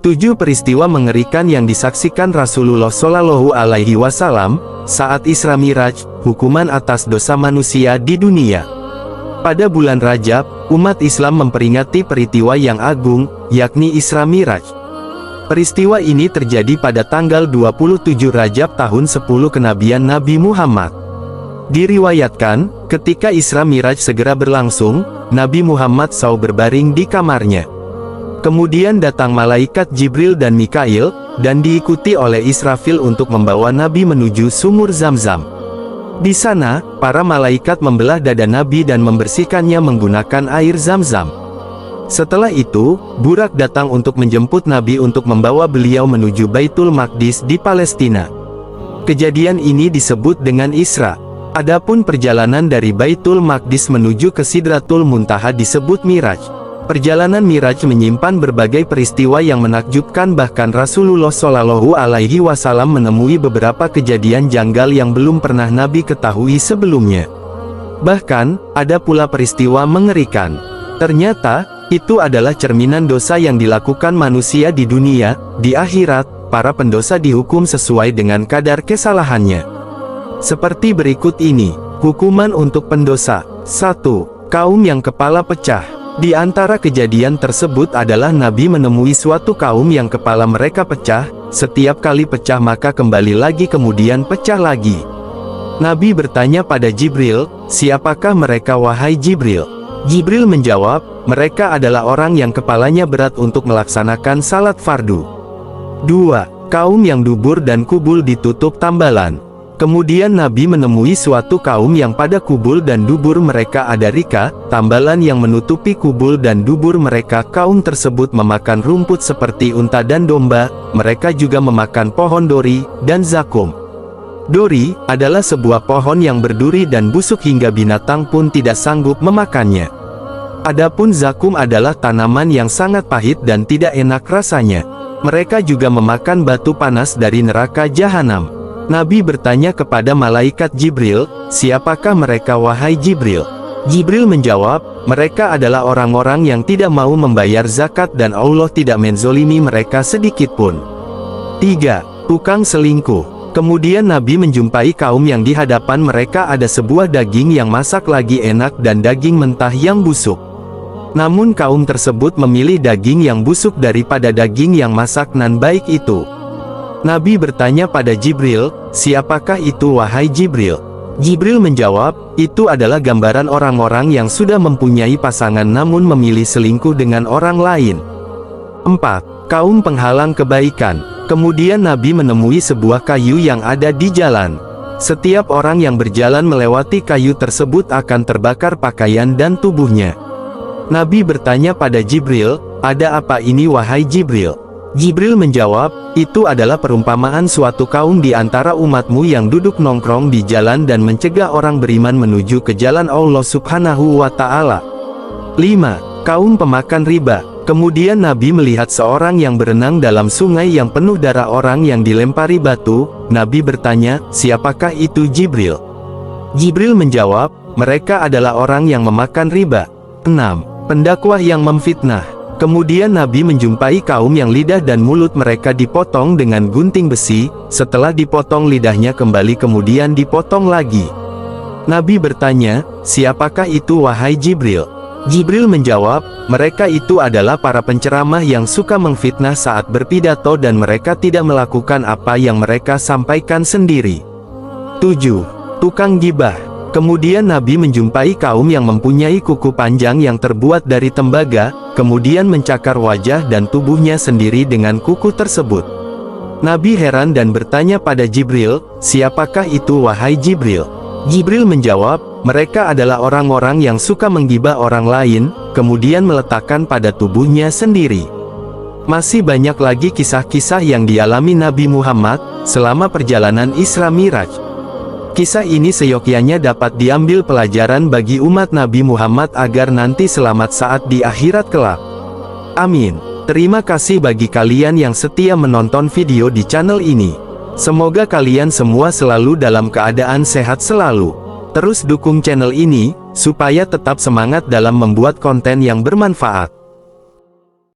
7 peristiwa mengerikan yang disaksikan Rasulullah Shallallahu Alaihi Wasallam saat Isra Miraj, hukuman atas dosa manusia di dunia. Pada bulan Rajab, umat Islam memperingati peristiwa yang agung, yakni Isra Miraj. Peristiwa ini terjadi pada tanggal 27 Rajab tahun 10 kenabian Nabi Muhammad. Diriwayatkan, ketika Isra Miraj segera berlangsung, Nabi Muhammad SAW berbaring di kamarnya. Kemudian datang malaikat Jibril dan Mikail, dan diikuti oleh Israfil untuk membawa Nabi menuju sumur Zam-Zam. Di sana, para malaikat membelah dada Nabi dan membersihkannya menggunakan air Zam-Zam. Setelah itu, Burak datang untuk menjemput Nabi untuk membawa beliau menuju Baitul Maqdis di Palestina. Kejadian ini disebut dengan Isra. Adapun perjalanan dari Baitul Maqdis menuju ke Sidratul Muntaha disebut Miraj. Perjalanan Miraj menyimpan berbagai peristiwa yang menakjubkan, bahkan Rasulullah Shallallahu Alaihi Wasallam menemui beberapa kejadian janggal yang belum pernah Nabi ketahui sebelumnya. Bahkan, ada pula peristiwa mengerikan. Ternyata, itu adalah cerminan dosa yang dilakukan manusia di dunia. Di akhirat, para pendosa dihukum sesuai dengan kadar kesalahannya. Seperti berikut ini, hukuman untuk pendosa. 1. Kaum yang kepala pecah. Di antara kejadian tersebut adalah Nabi menemui suatu kaum yang kepala mereka pecah, setiap kali pecah maka kembali lagi kemudian pecah lagi. Nabi bertanya pada Jibril, "Siapakah mereka wahai Jibril?" Jibril menjawab, "Mereka adalah orang yang kepalanya berat untuk melaksanakan salat fardu." 2. Kaum yang dubur dan kubul ditutup tambalan. Kemudian Nabi menemui suatu kaum yang pada kubul dan dubur mereka ada rika, tambalan yang menutupi kubul dan dubur mereka. Kaum tersebut memakan rumput seperti unta dan domba, mereka juga memakan pohon dori, dan zakum. Dori, adalah sebuah pohon yang berduri dan busuk hingga binatang pun tidak sanggup memakannya. Adapun zakum adalah tanaman yang sangat pahit dan tidak enak rasanya. Mereka juga memakan batu panas dari neraka jahanam. Nabi bertanya kepada malaikat Jibril, "Siapakah mereka wahai Jibril?" Jibril menjawab, "Mereka adalah orang-orang yang tidak mau membayar zakat dan Allah tidak menzolimi mereka sedikitpun." 3. Tukang selingkuh. Kemudian Nabi menjumpai kaum yang di hadapan mereka ada sebuah daging yang masak lagi enak dan daging mentah yang busuk. Namun kaum tersebut memilih daging yang busuk daripada daging yang masak nan baik itu. Nabi bertanya pada Jibril, "Siapakah itu wahai Jibril?" Jibril menjawab, "Itu adalah gambaran orang-orang yang sudah mempunyai pasangan namun memilih selingkuh dengan orang lain." 4. Kaum penghalang kebaikan. Kemudian Nabi menemui sebuah kayu yang ada di jalan. Setiap orang yang berjalan melewati kayu tersebut akan terbakar pakaian dan tubuhnya. Nabi bertanya pada Jibril, "Ada apa ini wahai Jibril?" Jibril menjawab, "Itu adalah perumpamaan suatu kaum di antara umatmu yang duduk nongkrong di jalan dan mencegah orang beriman menuju ke jalan Allah Subhanahu wa Ta'ala." 5. Kaum pemakan riba. Kemudian Nabi melihat seorang yang berenang dalam sungai yang penuh darah orang yang dilempari batu. Nabi bertanya, "Siapakah itu Jibril?" Jibril menjawab, "Mereka adalah orang yang memakan riba." 6. Pendakwah yang memfitnah. Kemudian Nabi menjumpai kaum yang lidah dan mulut mereka dipotong dengan gunting besi, setelah dipotong lidahnya kembali kemudian dipotong lagi. Nabi bertanya, "Siapakah itu wahai Jibril?" Jibril menjawab, "Mereka itu adalah para penceramah yang suka memfitnah saat berpidato dan mereka tidak melakukan apa yang mereka sampaikan sendiri." 7. Tukang gibah. Kemudian Nabi menjumpai kaum yang mempunyai kuku panjang yang terbuat dari tembaga, kemudian mencakar wajah dan tubuhnya sendiri dengan kuku tersebut. Nabi heran dan bertanya pada Jibril, "Siapakah itu wahai Jibril?" Jibril menjawab, "Mereka adalah orang-orang yang suka menggibah orang lain, kemudian meletakkan pada tubuhnya sendiri." Masih banyak lagi kisah-kisah yang dialami Nabi Muhammad selama perjalanan Isra Miraj. Kisah ini seyogyanya dapat diambil pelajaran bagi umat Nabi Muhammad agar nanti selamat saat di akhirat kelak. Amin. Terima kasih bagi kalian yang setia menonton video di channel ini. Semoga kalian semua selalu dalam keadaan sehat selalu. Terus dukung channel ini, supaya tetap semangat dalam membuat konten yang bermanfaat.